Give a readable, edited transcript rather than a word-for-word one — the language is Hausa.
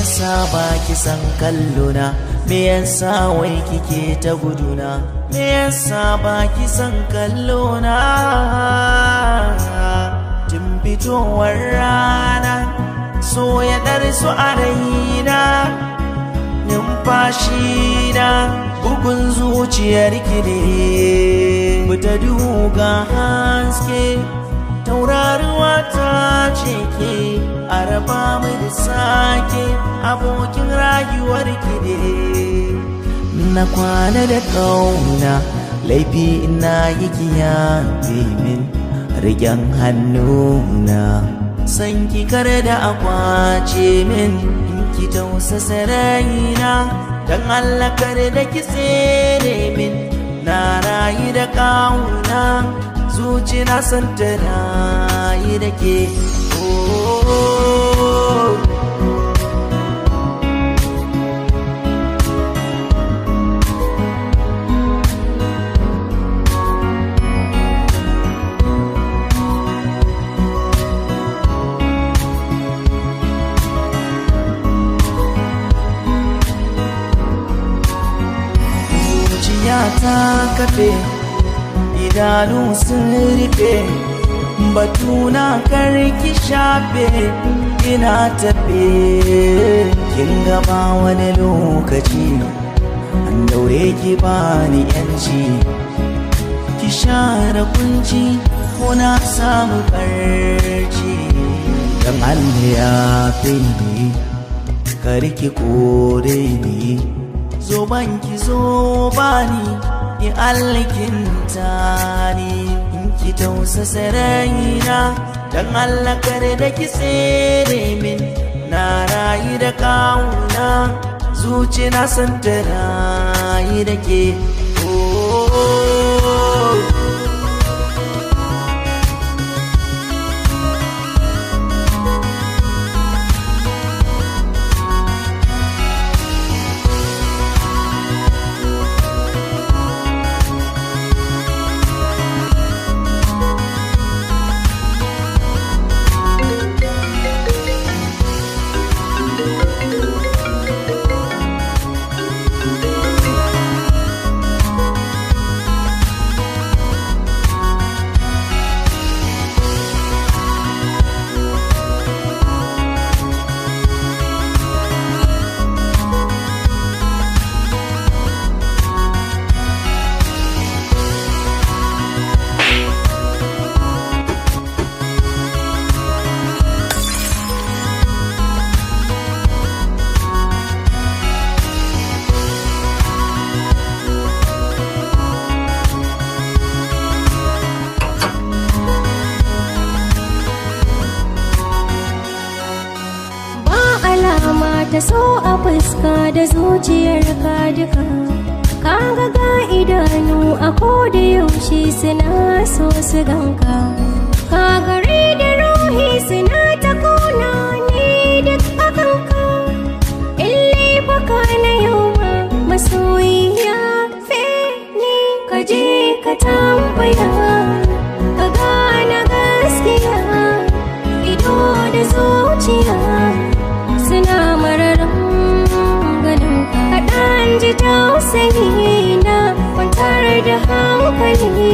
yasa baki san kallona, me yasa wai kike ta guduna, me yasa baki san kallona. Tun fitowar rana so ya darsu a raina, numfashina bugun zuciyar ki ne. Fita duga haske tauraruwa ta ce ke, a raba mu da sake abokin rayuwar ki ne. Na kwana da kauna laifi ina yi kiyaye min, rigen hannuna san ki kar da akwace min. In ki tausasa raina dan Allah kar da ki tsere min, na rayu da kauna zuci na san ta rayu da ke. Ta kafe idanu sun rufe, batuna karki shafe ina tafe. Kin gaba wani lokaci an daure ki bani yanci, ki share kunci ko na samu barci. Dan Allah ya fi ni karki kore ni, zo banki zo bani ni alkinta ni. In ki tausasa raina dan Allah kar da ki tsere min, na rayu da kauna zuci na san ta rayu da ke. Ta so a fuska da zuciyar ka duka, kaga ga idanu a koda yaushe suna so su ganka, ka gare da ruhi suna ta kona ni duk akanka. Ille baka na yau ma masoyiya fe ni, ka je ka tambaya ka gane gaskiya. Ido da zuciya suna mararin ganin ka, kaɗan ji tausayi na kwantar da hankali.